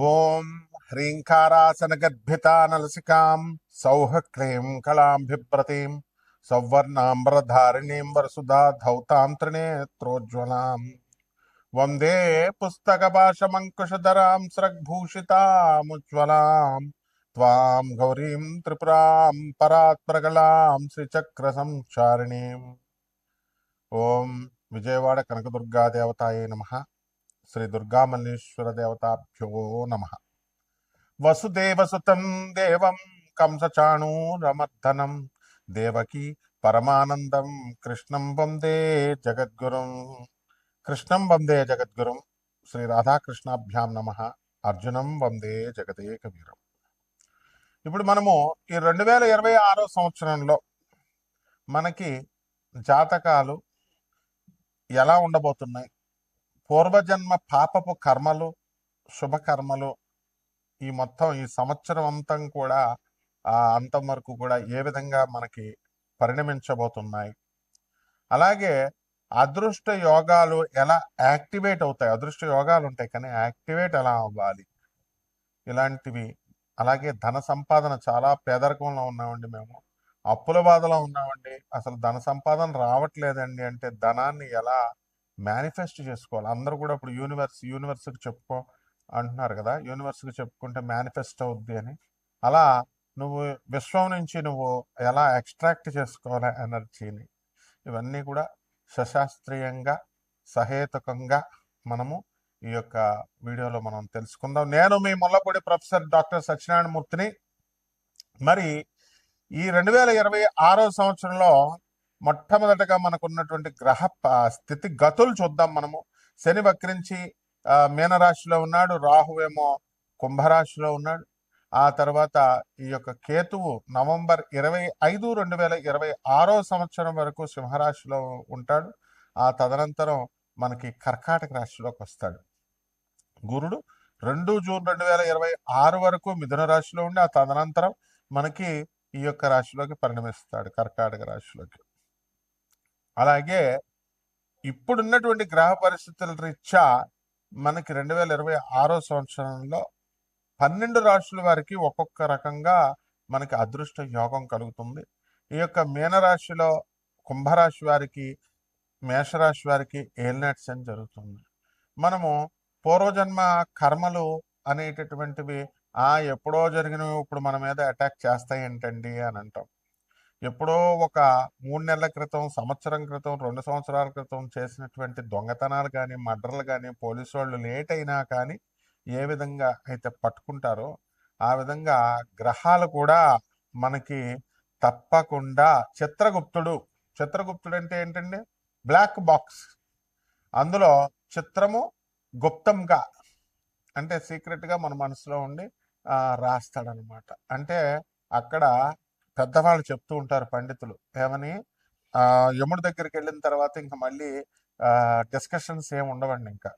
ఓం హ్రీంకారాసనగద్భితానలసికాం సౌః క్లీం కళాం బిభ్రతీం సౌవర్ణాంబరధారిణీం వరసుధా ధౌతాం త్రినేత్రోజ్వలాం వందే పుస్తకపాశమంకుశధరాం స్రగ్భూషితాముజ్వలాం త్వాం గౌరీం త్రిపురాం పరాత్పరగళాం శ్రీచక్ర సంచారిణీం. ఓం విజయవాడ కనకదుర్గాదేవతాయే నమః. శ్రీ దుర్గామల్లేశ్వర దేవతాభ్యో నమ. వసుదేవసుతం దేవం కంసచాణూరమర్దనం దేవకీ పరమానందం కృష్ణం వందే జగద్గురుం. కృష్ణం వందే జగద్గురుం. శ్రీ రాధాకృష్ణాభ్యాం నమ. అర్జునం వందే జగదేక వీరం. ఇప్పుడు మనము ఈ 2026 సంవత్సరంలో మనకి జాతకాలు ఎలా ఉండబోతున్నాయి, పూర్వజన్మ పాపపు కర్మలు, శుభకర్మలు, ఈ మొత్తం ఈ సంవత్సరం అంతం కూడా అంతం వరకు కూడా ఏ విధంగా మనకి పరిణమించబోతున్నాయి, అలాగే అదృష్ట యోగాలు ఎలా యాక్టివేట్ అవుతాయి, అదృష్ట యోగాలు ఉంటాయి కానీ యాక్టివేట్ ఎలా అవ్వాలి, ఇలాంటివి. అలాగే ధన సంపాదన, చాలా పేదరికంలో ఉన్నామండి, మేము అప్పుల బాధలో ఉన్నామండి, అసలు ధన సంపాదన రావట్లేదండి అంటే ధనాన్ని ఎలా మేనిఫెస్ట్ చేసుకోవాలి. అందరూ కూడా ఇప్పుడు యూనివర్స్కి చెప్పుకో అంటున్నారు కదా, యూనివర్స్కి చెప్పుకుంటే మేనిఫెస్ట్ అవుద్ది అని. అలా నువ్వు విశ్వం నుంచి నువ్వు ఎలా ఎక్స్ట్రాక్ట్ చేసుకోవాలి ఎనర్జీని, ఇవన్నీ కూడా సశాస్త్రీయంగా సహేతుకంగా మనము ఈ యొక్క వీడియోలో మనం తెలుసుకుందాం. నేను మీ ముల్లపూడి ప్రొఫెసర్ డాక్టర్ సత్యనారాయణ మూర్తిని. మరి ఈ 2026 సంవత్సరంలో మొట్టమొదటగా మనకున్నటువంటి గ్రహ స్థితి గతులు చూద్దాం మనము. శని వక్రించి మీనరాశిలో ఉన్నాడు, రాహువేమో కుంభరాశిలో ఉన్నాడు. ఆ తర్వాత ఈ యొక్క కేతువు నవంబర్ 25, 2026 సంవత్సరం వరకు సింహరాశిలో ఉంటాడు. ఆ తదనంతరం మనకి కర్కాటక రాశిలోకి వస్తాడు. గురుడు 2 జూన్ 2026 వరకు మిథున రాశిలో ఉండి ఆ తదనంతరం మనకి ఈ యొక్క రాశిలోకి పరిణమిస్తాడు, కర్కాటక రాశిలోకి. అలాగే ఇప్పుడున్నటువంటి గ్రహ పరిస్థితుల రీత్యా మనకి 2026 సంవత్సరంలో 12 రాశుల వారికి ఒక్కొక్క రకంగా మనకి అదృష్ట యోగం కలుగుతుంది. ఈ యొక్క మీనరాశిలో కుంభరాశి వారికి, మేషరాశి వారికి ఏలినాటి శని జరుగుతుంది. మనము పూర్వజన్మ కర్మలు అనేటటువంటివి ఎప్పుడో జరిగినవి ఇప్పుడు మన మీద అటాక్ చేస్తాయి ఏంటండి అని అంటాం. ఎప్పుడో ఒక 3 నెలల క్రితం, సంవత్సరం క్రితం, 2 సంవత్సరాల క్రితం చేసినటువంటి దొంగతనాలు కానీ, మర్డర్లు కానీ, పోలీసు వాళ్ళు లేట్ అయినా కానీ ఏ విధంగా అయితే పట్టుకుంటారో ఆ విధంగా గ్రహాలు కూడా మనకి తప్పకుండా చిత్రగుప్తుడు అంటే ఏంటండి? Black box. అందులో చిత్రము గుప్తంగా అంటే సీక్రెట్గా మన మనసులో ఉండి రాస్తాడనమాట. అంటే అక్కడ పెద్దవాళ్ళు చెప్తూ ఉంటారు పండితులు ఏమని, యముడి దగ్గరికి వెళ్ళిన తర్వాత ఇంకా మళ్ళీ డిస్కషన్స్ ఏమి ఉండవండి. ఇంకా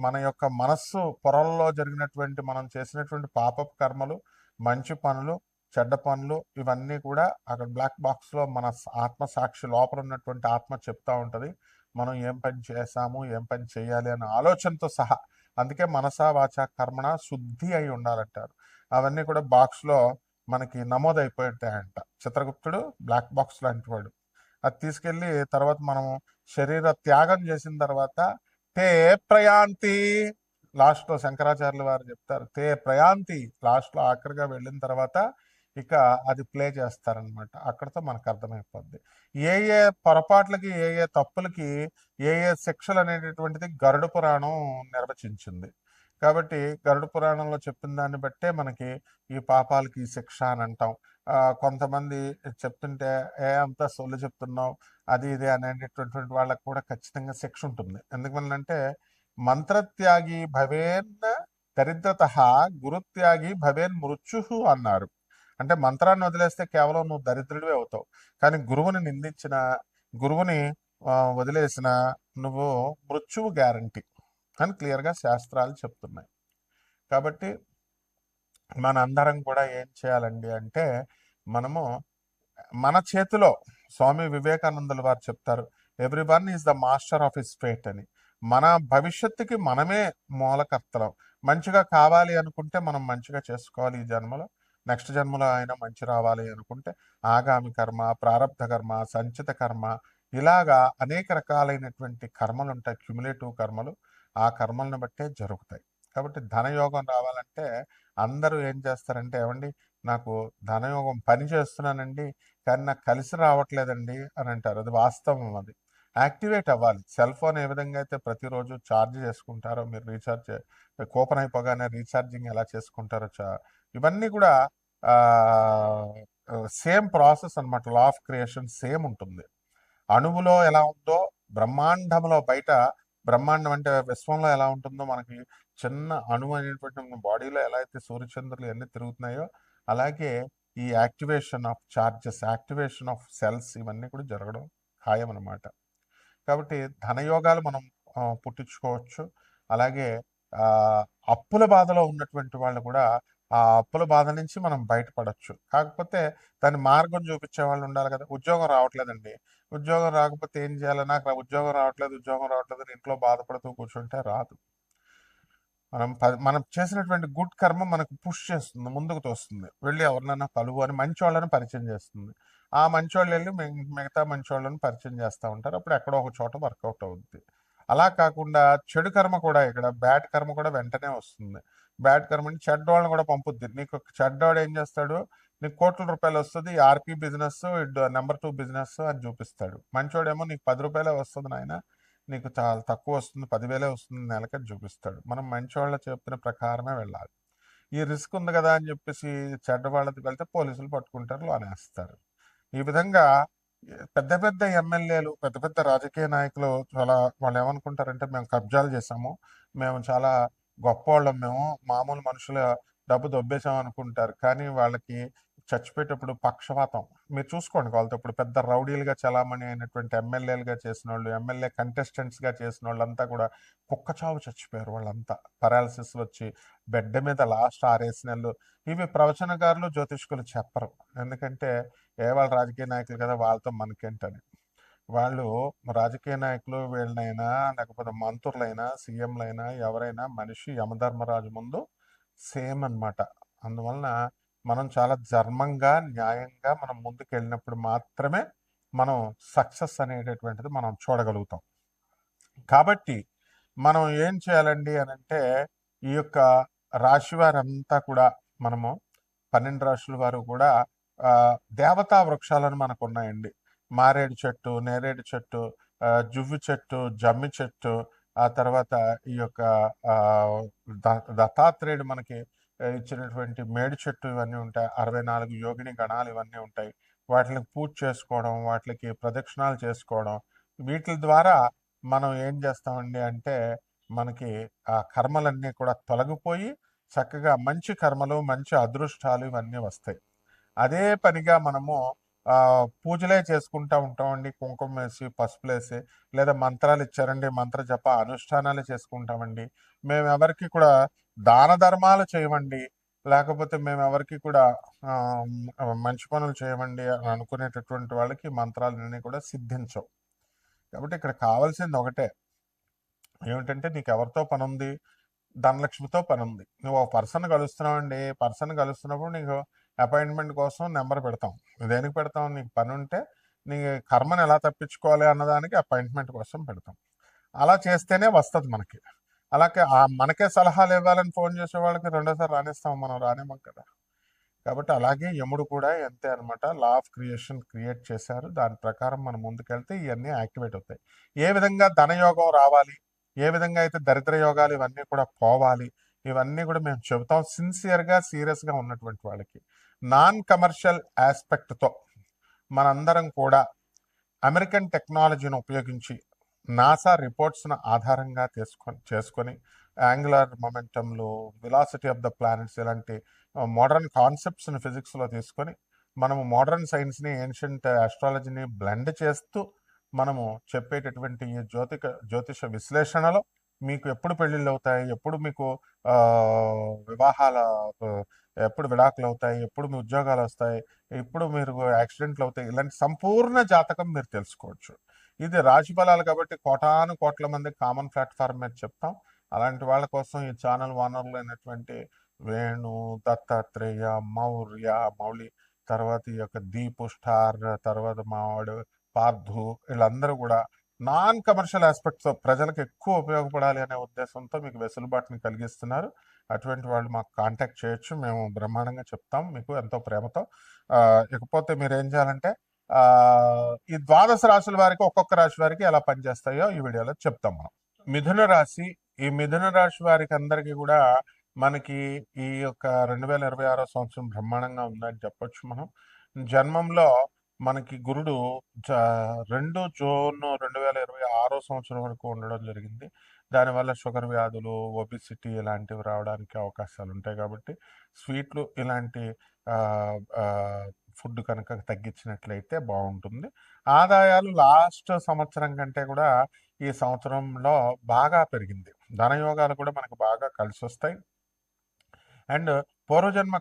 మన యొక్క మనస్సు పొరల్లో జరిగినటువంటి, మనం చేసినటువంటి పాపపు కర్మలు, మంచి పనులు, చెడ్డ పనులు, ఇవన్నీ కూడా అక్కడ బ్లాక్ బాక్స్లో మన ఆత్మసాక్షి లోపల ఉన్నటువంటి ఆత్మ చెప్తా ఉంటుంది. మనం ఏం పని చేసాము, ఏం పని చేయాలి అనే ఆలోచనతో సహా. అందుకే మనసా వాచ కర్మణ శుద్ధి అయి ఉండాలంటారు. అవన్నీ కూడా బాక్స్లో మనకి నమోదైపోయి ఉంటాయంట. చిత్రగుప్తుడు బ్లాక్ బాక్స్ లాంటి వాడు. అది తీసుకెళ్ళి తర్వాత మనము శరీర త్యాగం చేసిన తర్వాత తే ప్రయాంతి, లాస్ట్లో శంకరాచార్యుల వారు చెప్తారు, తే ప్రయాంతి, లాస్ట్లో ఆఖరిగా వెళ్ళిన తర్వాత ఇక అది ప్లే చేస్తారనమాట. అక్కడితో మనకు అర్థమైపోద్ది ఏ ఏ పొరపాట్లకి, ఏ ఏ తప్పులకి ఏ ఏ శిక్షలు అనేటటువంటిది గరుడ పురాణం నిర్వచించింది. కాబట్టి గరుడ పురాణంలో చెప్పిన దాన్ని బట్టే మనకి ఈ పాపాలకి ఈ శిక్ష అని అంటాం. కొంతమంది చెప్తుంటే అంత సొల్లు చెప్తున్నావు అది ఇది అనేటటువంటి వాళ్ళకు కూడా ఖచ్చితంగా శిక్ష ఉంటుంది. ఎందుకంటే మంత్రత్యాగి భవేన్ దరిద్రత, గురుత్యాగి భవేన్ మృత్యు అన్నారు. అంటే మంత్రాన్ని వదిలేస్తే కేవలం నువ్వు దరిద్రుడివే అవుతావు, కానీ గురువుని నిందించిన, గురువుని వదిలేసిన నువ్వు మృత్యువు గ్యారంటీ అని క్లియర్గా శాస్త్రాలు చెప్తున్నాయి. కాబట్టి మనందరం కూడా ఏం చేయాలండి అంటే, మనము మన చేతిలో, స్వామి వివేకానందుల వారు చెప్తారు, everyone is the master of his fate అని. మన భవిష్యత్తుకి మనమే మూలకర్తలం, మంచిగా కావాలి అనుకుంటే మనం మంచిగా చేసుకోవాలి ఈ జన్మలో. నెక్స్ట్ జన్మలో అయినా మంచి రావాలి అనుకుంటే ఆగామి కర్మ, ప్రారబ్ధ కర్మ, సంచిత కర్మ, ఇలాగా అనేక రకాలైనటువంటి కర్మలు ఉంటాయి, క్యుములేటివ్ కర్మలు. ఆ కర్మలను బట్టే జరుగుతాయి. కాబట్టి ధనయోగం రావాలంటే అందరూ ఏం చేస్తారంటే, ఏమండి నాకు ధనయోగం పని చేస్తున్నానండి, కానీ నాకు కలిసి రావట్లేదండి అని అంటారు. అది వాస్తవం. అది యాక్టివేట్ అవ్వాలి. సెల్ ఫోన్ ఏ విధంగా అయితే ప్రతిరోజు ఛార్జ్ చేసుకుంటారో, మీరు రీఛార్జ్ కూపన్ అయిపోగానే రీఛార్జింగ్ ఎలా చేసుకుంటారో, ఇవన్నీ కూడా సేమ్ ప్రాసెస్ అన్నమాట. లా ఆఫ్ క్రియేషన్ సేమ్ ఉంటుంది. అణువులో ఎలా ఉందో బ్రహ్మాండంలో, బయట బ్రహ్మాండం అంటే విశ్వంలో ఎలా ఉంటుందో, మనకి చిన్న అణువు అనేటువంటి మన బాడీలో ఎలా అయితే సూర్యచంద్రులు ఎన్ని తిరుగుతున్నాయో, అలాగే ఈ activation of charges, activation of cells, ఇవన్నీ కూడా జరగడం ఖాయం అన్నమాట. కాబట్టి ధనయోగాలు మనం పుట్టించుకోవచ్చు. అలాగే ఆ, అప్పుల బాధలో ఉన్నటువంటి వాళ్ళు కూడా ఆ అప్పుల బాధ నుంచి మనం బయటపడవచ్చు. కాకపోతే దాని మార్గం చూపించే వాళ్ళు ఉండాలి కదా. ఉద్యోగం రావట్లేదండి, ఉద్యోగం రాకపోతే ఏం చేయాలి? నాకు ఉద్యోగం రావట్లేదు, ఉద్యోగం రావట్లేదు అని ఇంట్లో బాధపడుతూ కూర్చుంటే రాదు. మనం చేసినటువంటి గుడ్ కర్మ మనకు పుష్ చేస్తుంది, ముందుకు తోస్తుంది. వెళ్ళి ఎవరినైనా కలువు అని మంచి వాళ్ళని పరిచయం చేస్తుంది. ఆ మంచి వాళ్ళు వెళ్ళి మిగతా మంచి వాళ్ళని పరిచయం చేస్తూ ఉంటారు. అప్పుడు ఎక్కడో ఒక చోట వర్కౌట్ అవుద్ది. అలా కాకుండా చెడు కర్మ కూడా, ఇక్కడ బ్యాడ్ కర్మ కూడా వెంటనే వస్తుంది. బ్యాడ్ కర్మ అంటే చెడ్డోళ్ళని కూడా పంపుద్ది. నీకు చెడ్డోడు ఏం చేస్తాడు? నీకు కోట్ల రూపాయలు వస్తుంది, ఆర్పీ బిజినెస్, నెంబర్ 2 బిజినెస్ అని చూపిస్తాడు. మంచోడేమో నీకు 10 రూపాయలే వస్తుంది నాయన, నీకు చాలా తక్కువ వస్తుంది, 10,000 వస్తుంది నెలకని చూపిస్తాడు. మనం మంచి వాళ్ళ చెప్పిన ప్రకారమే వెళ్ళాలి. ఈ రిస్క్ ఉంది కదా అని చెప్పేసి చెడ్డ వాళ్ళకి వెళ్తే పోలీసులు పట్టుకుంటారు, లోనేస్తారు. ఈ విధంగా పెద్ద పెద్ద ఎమ్మెల్యేలు, పెద్ద పెద్ద రాజకీయ నాయకులు చాలా, వాళ్ళు ఏమనుకుంటారంటే మేము కబ్జాలు చేసాము, మేము చాలా గొప్పవాళ్ళం, మేము మామూలు మనుషుల డబ్బు దొబ్బేసాం అనుకుంటారు. కానీ వాళ్ళకి చచ్చిపోయేటప్పుడు పక్షపాతం. మీరు చూసుకోండి, వాళ్ళతో ఇప్పుడు పెద్ద రౌడీలుగా చలామణి అయినటువంటి ఎమ్మెల్యేలుగా చేసిన వాళ్ళు, ఎమ్మెల్యే కంటెస్టెంట్స్గా చేసిన వాళ్ళంతా కూడా కుక్కచావు చచ్చిపోయారు. వాళ్ళంతా పెరాలసిస్ వచ్చి బెడ్ మీద లాస్ట్ 6 నెలలు. ఇవి ప్రవచనకారులు, జ్యోతిష్కులు చెప్పరు. ఎందుకంటే వాళ్ళ రాజకీయ నాయకులు కదా, వాళ్ళతో మనకేంటని. వాళ్ళు రాజకీయ నాయకులు వీళ్ళనైనా, లేకపోతే మంత్రులైనా, సీఎంలైనా, ఎవరైనా మనిషి యమధర్మరాజు ముందు సేమ్ అన్నమాట. అందువలన మనం చాలా ధర్మంగా, న్యాయంగా మనం ముందుకు వెళ్ళినప్పుడు మాత్రమే మనం సక్సెస్ అనేటటువంటిది మనం చూడగలుగుతాం. కాబట్టి మనం ఏం చేయాలండి అని అంటే, ఈ యొక్క రాశి వారంతా కూడా మనము 12 రాశుల వారు కూడా దేవతా వృక్షాలను మనకు ఉన్నాయండి. మారేడు చెట్టు, నేరేడు చెట్టు, జువ్వి చెట్టు, జమ్మి చెట్టు, ఆ తర్వాత ఈ యొక్క ఆ, దత్తాత్రేయుడు మనకి ఇచ్చినటువంటి మేడి చెట్టు, ఇవన్నీ ఉంటాయి. 64 యోగిని గణాలు ఇవన్నీ ఉంటాయి. వాటికి పూజ చేసుకోవడం, వాటికి ప్రదక్షిణాలు చేసుకోవడం, వీటి ద్వారా మనం ఏం చేస్తామండి అంటే, మనకి ఆ కర్మలన్నీ కూడా తొలగిపోయి చక్కగా మంచి కర్మలు, మంచి అదృష్టాలు ఇవన్నీ వస్తాయి. అదే పనిగా మనము పూజలే చేసుకుంటూ ఉంటామండి, కుంకుమ వేసి, పసుపులేసి, లేదా మంత్రాలు ఇచ్చారండి, మంత్ర జప అనుష్ఠానాలు చేసుకుంటామండి. మేము ఎవరికి కూడా దాన ధర్మాలు చేయమండి, లేకపోతే మేము ఎవరికి కూడా ఆ, మంచి పనులు చేయమండి అని అనుకునేటటువంటి వాళ్ళకి మంత్రాలన్నీ కూడా సిద్ధించవు. కాబట్టి ఇక్కడ కావాల్సింది ఒకటే, ఏమిటంటే నీకు ఎవరితో పని ఉంది? ధనలక్ష్మితో పని ఉంది. నువ్వు ఒక పర్సన్ కలుస్తున్నావు అండి, పర్సన్ కలుస్తున్నప్పుడు నీకు అపాయింట్మెంట్ కోసం నెంబర్ పెడతాం. దేనికి పెడతాం? నీకు పని ఉంటే నీ కర్మను ఎలా తప్పించుకోవాలి అన్నదానికి అపాయింట్మెంట్ కోసం పెడతాం. అలా చేస్తేనే వస్తుంది మనకి. అలాగే మనకే సలహాలు ఇవ్వాలని ఫోన్ చేసే వాళ్ళకి రెండోసారి రానిస్తాం, మనం రానివ్వం కదా. కాబట్టి అలాగే యముడు కూడా అంతే అనమాట. లా ఆఫ్ క్రియేషన్ క్రియేట్ చేశారు, దాని ప్రకారం మనం ముందుకెళ్తే ఇవన్నీ యాక్టివేట్ అవుతాయి. ఏ విధంగా ధనయోగం రావాలి, ఏ విధంగా అయితే దరిద్ర యోగాలు ఇవన్నీ కూడా పోవాలి, ఇవన్నీ కూడా మేము చెబుతాం సిన్సియర్గా, సీరియస్గా ఉన్నటువంటి వాళ్ళకి. నాన్ కమర్షియల్ ఆస్పెక్ట్తో మనందరం కూడా అమెరికన్ టెక్నాలజీని ఉపయోగించి నాసా రిపోర్ట్స్ను ఆధారంగా చేసుకొని యాంగులర్ మొమెంటంలు, వెలాసిటీ ఆఫ్ ద ప్లానెట్స్, ఇలాంటి మోడర్న్ కాన్సెప్ట్స్ని ఫిజిక్స్లో తీసుకొని మనము మోడర్న్ సైన్స్ని, ఏన్షియంట్ ఆస్ట్రాలజీని బ్లెండ్ చేస్తూ మనము చెప్పేటటువంటి ఈ జ్యోతిష విశ్లేషణలో మీకు ఎప్పుడు పెళ్ళిళ్ళు అవుతాయి, ఎప్పుడు మీకు వివాహాల, ఎప్పుడు విడాకులు అవుతాయి, ఎప్పుడు మీ ఉద్యోగాలు వస్తాయి, ఎప్పుడు మీరు యాక్సిడెంట్లు అవుతాయి, ఇలాంటి సంపూర్ణ జాతకం మీరు తెలుసుకోవచ్చు. ఇది రాశి ఫలాలు కాబట్టి కోటాను కోట్ల మంది కామన్ ప్లాట్ఫామ్ మీద చెప్తాం. అలాంటి వాళ్ళ కోసం ఈ ఛానల్ ఓనర్లు అయినటువంటి వేణు, దత్తాత్రేయ, మౌర్య, మౌళి, తర్వాత ఈ యొక్క దీపు స్టార్, తర్వాత మావాడు పార్థు, వీళ్ళందరూ కూడా నాన్ కమర్షియల్ ఆస్పెక్ట్స్ ప్రజలకు ఎక్కువ ఉపయోగపడాలి అనే ఉద్దేశంతో మీకు వెసులుబాటుని కలిగిస్తున్నారు. అటువంటి వాళ్ళు మాకు కాంటాక్ట్ చేయొచ్చు. మేము బ్రహ్మాండంగా చెప్తాం మీకు ఎంతో ప్రేమతో. ఇకపోతే మీరు ఏం చేయాలంటే ఈ ద్వాదశ రాశుల వారికి, ఒక్కొక్క రాశి వారికి ఎలా పనిచేస్తాయో ఈ వీడియోలో చెప్తాం మనం. మిథున రాశి, ఈ మిథున రాశి వారికి అందరికీ కూడా మనకి ఈ యొక్క 2026 సంవత్సరం బ్రహ్మాండంగా ఉందని చెప్పొచ్చు మనం. జన్మంలో మనకి గురుడు 2 జూన్ 2026 సంవత్సరం వరకు ఉండడం జరిగింది. దానివల్ల షుగర్ వ్యాధులు, ఒబిసిటీ ఇలాంటివి రావడానికి అవకాశాలు ఉంటాయి. కాబట్టి స్వీట్లు ఇలాంటి ఫుడ్ కనుక తగ్గించినట్లయితే బాగుంటుంది. ఆదాయాలు లాస్ట్ సంవత్సరం కంటే కూడా ఈ సంవత్సరంలో బాగా పెరిగింది. ధనయోగాలు కూడా మనకు బాగా కలిసి వస్తాయి. అండ్ పూర్వజన్మ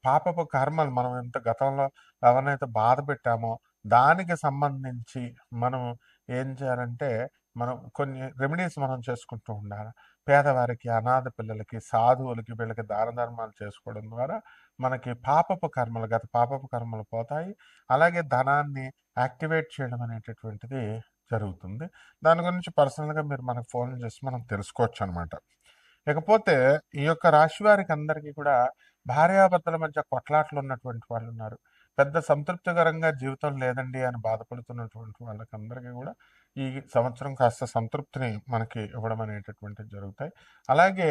పాపపు కర్మలు మనం ఎంత గతంలో ఎవరినైతే బాధ పెట్టామో దానికి సంబంధించి మనం ఏం చేయాలంటే మనం కొన్ని రెమెడీస్ మనం చేసుకుంటూ ఉండాలి. పేదవారికి, అనాథ పిల్లలకి, సాధువులకి, వీళ్ళకి దాన ధర్మాలు చేసుకోవడం ద్వారా మనకి గత పాపపు కర్మలు పోతాయి. అలాగే ధనాన్ని యాక్టివేట్ చేయడం అనేటటువంటిది జరుగుతుంది. దాని గురించి పర్సనల్గా మీరు మనకు ఫోన్ చేసి మనం తెలుసుకోవచ్చు అనమాట. ఇకపోతే ఈ యొక్క రాశి వారికి అందరికీ కూడా భార్యాభర్తల మధ్య కొట్లాట్లు ఉన్నటువంటి వాళ్ళు ఉన్నారు. పెద్ద సంతృప్తికరంగా జీవితం లేదండి అని బాధపడుతున్నటువంటి వాళ్ళకందరికీ కూడా ఈ సంవత్సరం కాస్త సంతృప్తిని మనకి ఇవ్వడం అనేటటువంటిది జరుగుతాయి. అలాగే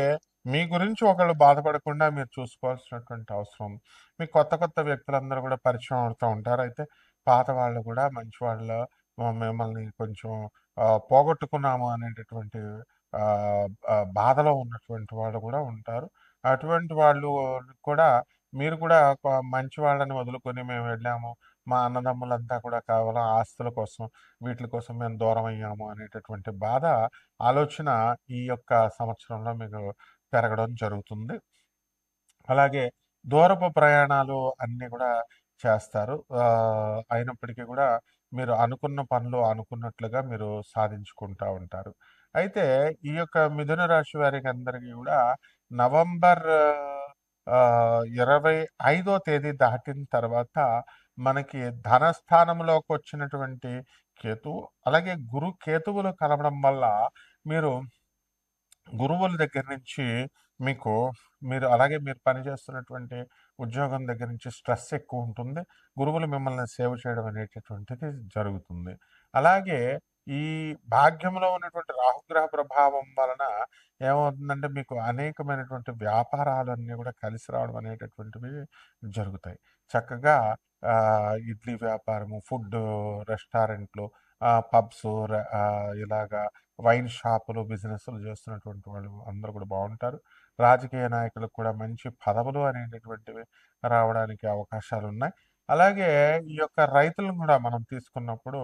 మీ గురించి ఒకళ్ళు బాధపడకుండా మీరు చూసుకోవాల్సినటువంటి అవసరం. మీ కొత్త కొత్త వ్యక్తులందరూ కూడా పరిచయం అవుతూ ఉంటారు. అయితే పాత వాళ్ళు కూడా మంచి వాళ్ళు మిమ్మల్ని కొంచెం పోగొట్టుకున్నాము అనేటటువంటి బాధలో ఉన్నటువంటి వాళ్ళు కూడా ఉంటారు. అటువంటి వాళ్ళు కూడా మీరు కూడా మంచి వాళ్ళని వదులుకొని మేము వెళ్ళాము, మా అన్నదమ్ములంతా కూడా కేవలం ఆస్తుల కోసం, వీటి కోసం మేము దూరం అయ్యాము అనేటటువంటి బాధ, ఆలోచన ఈ యొక్క సంవత్సరంలో మీకు పెరగడం జరుగుతుంది. అలాగే దూరపు ప్రయాణాలు అన్నీ కూడా చేస్తారు. అయినప్పటికీ కూడా మీరు అనుకున్న పనులు అనుకున్నట్లుగా మీరు సాధించుకుంటూ ఉంటారు. అయితే ఈ యొక్క మిథున రాశి వారికి అందరికీ కూడా నవంబర్ 25వ తేదీ దాటిన తర్వాత మనకి ధనస్థానంలోకి వచ్చినటువంటి కేతువు, అలాగే కేతువులు కలవడం వల్ల మీరు గురువుల దగ్గర నుంచి మీకు మీరు పనిచేస్తున్నటువంటి ఉద్యోగం దగ్గర నుంచి స్ట్రెస్ ఎక్కువ ఉంటుంది. గురువులు మిమ్మల్ని సేవ్ చేయడం అనేటటువంటిది జరుగుతుంది. అలాగే ఈ భాగ్యంలో ఉన్నటువంటి రాహుగ్రహ ప్రభావం వలన ఏమవుతుందంటే మీకు అనేకమైనటువంటి వ్యాపారాలన్నీ కూడా కలిసి రావడం అనేటటువంటివి జరుగుతాయి. చక్కగా ఇడ్లీ వ్యాపారము, ఫుడ్ రెస్టారెంట్లు, పబ్స్, ఇలాగా వైన్ షాపులు, బిజినెస్లు చేస్తున్నటువంటి వాళ్ళు అందరూ కూడా బాగుంటారు. రాజకీయ నాయకులకు కూడా మంచి పదవులు అనేటటువంటివి రావడానికి అవకాశాలు ఉన్నాయి. అలాగే ఈ యొక్క రైతులను కూడా మనం తీసుకున్నప్పుడు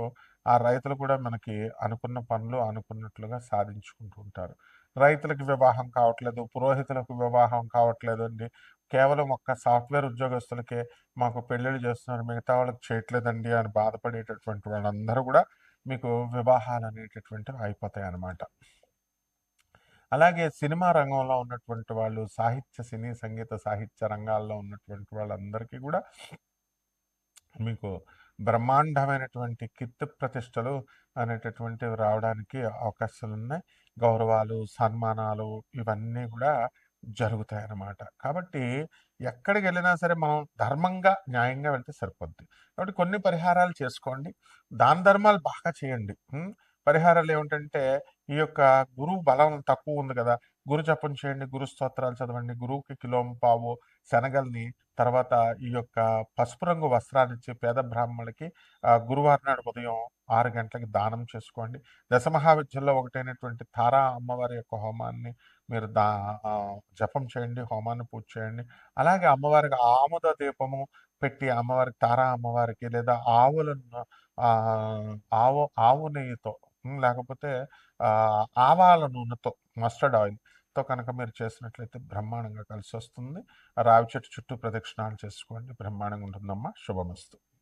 ఆ రైతులు కూడా మనకి అనుకున్న పనులు అనుకున్నట్లుగా సాధించుకుంటూ ఉంటారు. రైతులకు వివాహం కావట్లేదు, పురోహితులకు వివాహం కావట్లేదు అండి, కేవలం ఒక్క సాఫ్ట్వేర్ ఉద్యోగస్తులకే మాకు పెళ్ళిళ్ళు చేస్తున్నారు, మిగతా వాళ్ళకి చేయట్లేదండి అని బాధపడేటటువంటి వాళ్ళందరూ కూడా మీకు వివాహాలు అనేటటువంటివి అయిపోతాయి అన్నమాట. అలాగే సినిమా రంగంలో ఉన్నటువంటి వాళ్ళు, సినీ, సంగీత, సాహిత్య రంగాల్లో ఉన్నటువంటి వాళ్ళందరికీ కూడా మీకు బ్రహ్మాండమైనటువంటి కీర్తి ప్రతిష్టలు అనేటటువంటివి రావడానికి అవకాశాలు ఉన్నాయి. గౌరవాలు, సన్మానాలు ఇవన్నీ కూడా జరుగుతాయన్నమాట. కాబట్టి ఎక్కడికి వెళ్ళినా సరే మనం ధర్మంగా, న్యాయంగా వెళ్తే సరిపోద్ది. కాబట్టి కొన్ని పరిహారాలు చేసుకోండి. దాన ధర్మాలు బాగా చేయండి. పరిహారాలు ఏమిటంటే ఈ యొక్క గురువు బలం తక్కువ ఉంది కదా, గురు జపం చేయండి, గురు స్తోత్రాలు చదవండి, గురువుకి కిలోంపావు శనగల్ని, తర్వాత ఈ యొక్క పసుపు రంగు వస్త్రాలు ఇచ్చి పేద బ్రాహ్మణులకి గురువారం నాడు ఉదయం 6 గంటలకి దానం చేసుకోండి. దశమహావిద్యల్లో ఒకటైనటువంటి తారా అమ్మవారి యొక్క హోమాన్ని మీరు జపం చేయండి, హోమాన్ని పూజ చేయండి. అలాగే అమ్మవారికి ఆముద దీపము పెట్టి అమ్మవారికి, తారా అమ్మవారికి, లేదా ఆవులను ఆవు నెయ్యితో, లేకపోతే ఆవాల నూనెతో, మస్టర్డ్ ఆయిల్తో కనుక మీరు చేసినట్లయితే బ్రహ్మాండంగా కలిసి వస్తుంది. రావి చెట్టు చుట్టూ ప్రదక్షిణాలు చేసుకోండి, బ్రహ్మాండంగా ఉంటుందమ్మా. శుభమస్తు.